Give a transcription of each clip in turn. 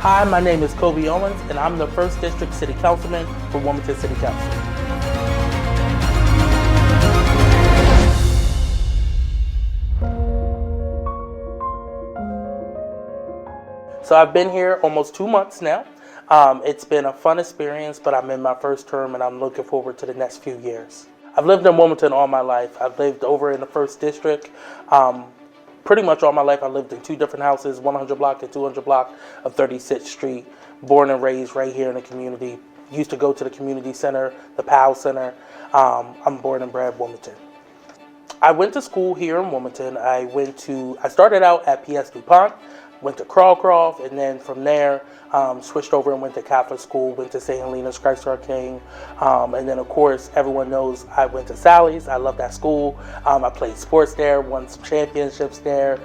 Hi, my name is Coby Owens, and I'm the 1st District City Councilman for Wilmington City Council. So I've been here almost 2 months now. It's been a fun experience, but I'm in my first term and I'm looking forward to the next few years. I've lived in Wilmington all my life. I've lived over in the 1st District. Pretty much all my life I lived in 2 different houses, 100 block and 200 block of 36th Street. Born and raised right here in the community. Used to go to the community center, the POW Center. I'm born and bred Wilmington. I went to school here in Wilmington. I started out at PS DuPont, went to Crawcroft, and then from there switched over and went to Catholic school, went to St. Helena's Christ Our King, and then of course everyone knows I went to Sally's. I love that school. I played sports there, won some championships there,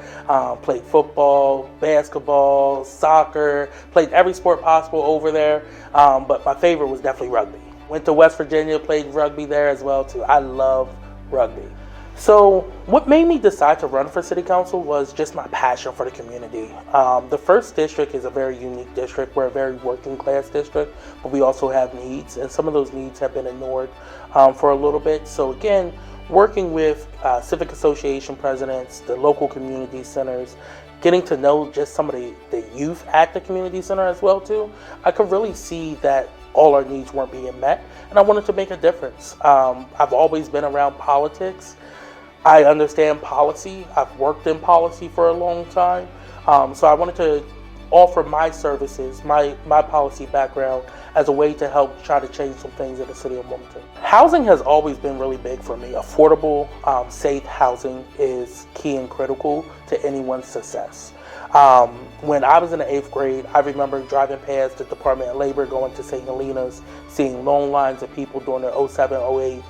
played football, basketball, soccer, played every sport possible over there, but my favorite was definitely rugby. Went to West Virginia, played rugby there as well too. I love rugby. So what made me decide to run for city council was just my passion for the community. The 1st District is a very unique district. We're a very working class district, but we also have needs, and some of those needs have been ignored for a little bit. So again, working with civic association presidents, the local community centers, getting to know just some of the youth at the community center as well too, I could really see that all our needs weren't being met, and I wanted to make a difference. I've always been around politics. I understand policy. I've worked in policy for a long time. So I wanted to offer my services, my policy background as a way to help try to change some things in the city of Wilmington. Housing has always been really big for me. Affordable, safe housing is key and critical to anyone's success. When I was in the 8th grade, I remember driving past the Department of Labor, going to St. Helena's, seeing long lines of people during the 07-08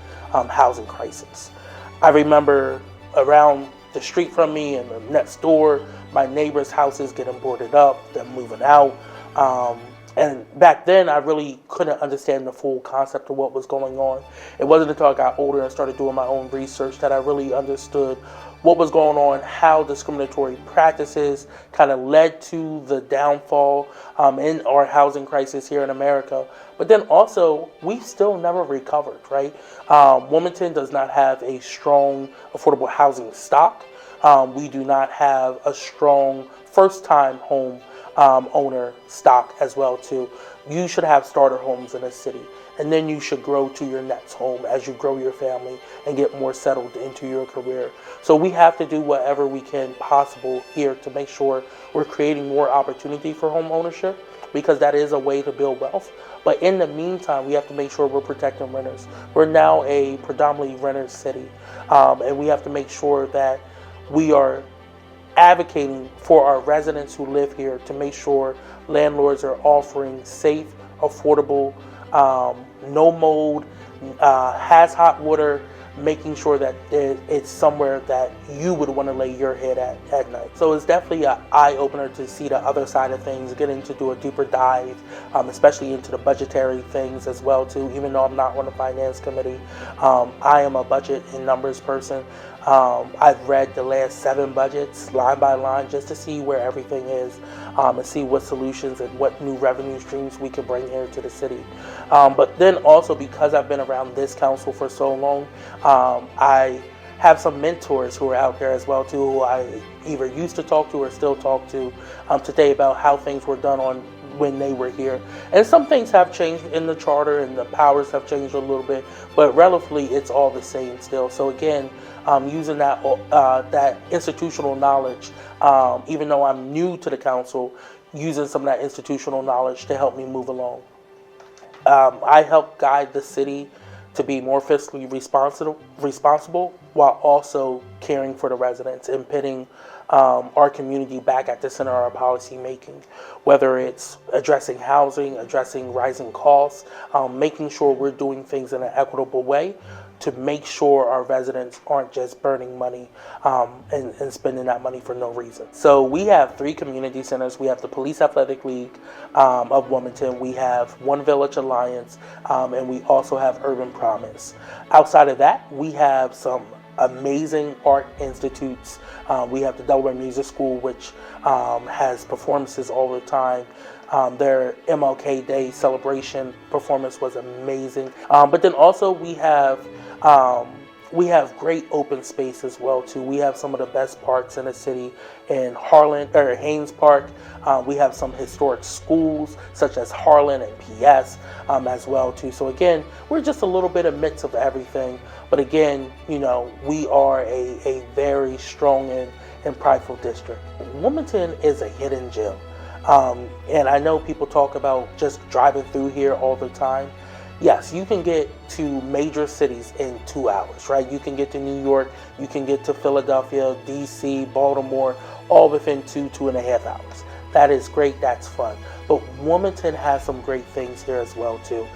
housing crisis. I remember around the street from me and the next door, my neighbors' houses getting boarded up, them moving out. And back then, I really couldn't understand the full concept of what was going on. It wasn't until I got older and started doing my own research that I really understood what was going on, how discriminatory practices kind of led to the downfall in our housing crisis here in America. But then also, we still never recovered, right? Wilmington does not have a strong affordable housing stock. We do not have a strong first-time home owner stock as well too. You should have starter homes in a city, and then you should grow to your next home as you grow your family and get more settled into your career. So we have to do whatever we can possible here to make sure we're creating more opportunity for home ownership, because that is a way to build wealth. But in the meantime, we have to make sure we're protecting renters. We're now a predominantly renter city, and we have to make sure that we are advocating for our residents who live here to make sure landlords are offering safe, affordable, no mold, has hot water, making sure that it's somewhere that you would want to lay your head at night. So it's definitely an eye-opener to see the other side of things, getting to do a deeper dive, especially into the budgetary things as well too. Even though I'm not on the finance committee, I am a budget and numbers person. I've read the last 7 budgets line by line just to see where everything is, and see what solutions and what new revenue streams we can bring here to the city. But then also, because I've been around this council for so long, I have some mentors who are out there as well too, who I either used to talk to or still talk to today about how things were done on when they were here. And some things have changed in the charter and the powers have changed a little bit, but relatively it's all the same still. So again, using that institutional knowledge, even though I'm new to the council, using some of that institutional knowledge to help me move along. I help guide the city to be more fiscally responsible while also caring for the residents and putting our community back at the center of our policy making, whether it's addressing housing, addressing rising costs, making sure we're doing things in an equitable way to make sure our residents aren't just burning money and spending that money for no reason. So we have 3 community centers. We have the Police Athletic League of Wilmington. We have One Village Alliance, and we also have Urban Promise. Outside of that, we have some amazing art institutes. We have the Delaware Music School, which has performances all the time. Their MLK Day celebration performance was amazing. But then also we have great open space as well too. We have some of the best parks in the city in Harlan or Haynes Park. We have some historic schools such as Harlan and PS as well too. So again, we're just a little bit of mix of everything. But again, we are a very strong and prideful district. Wilmington is a hidden gem. And I know people talk about just driving through here all the time. Yes, you can get to major cities in 2 hours, right? You can get to New York, you can get to Philadelphia, DC, Baltimore, all within 2.5 hours. That is great, that's fun. But Wilmington has some great things here as well too,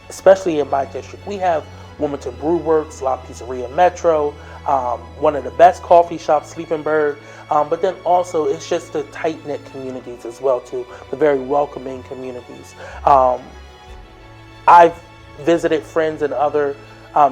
especially in my district. We have Wilmington Brew Works, La Pizzeria Metro, one of the best coffee shops, Sleeping Bird, but then also it's just the tight-knit communities as well too, the very welcoming communities. I've visited friends in other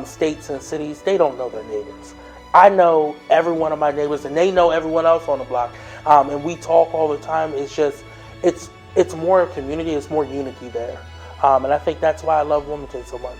states and cities. They don't know their neighbors. I know every one of my neighbors, and they know everyone else on the block. And we talk all the time. It's just, it's more community. It's more unity there. And I think that's why I love Wilmington so much.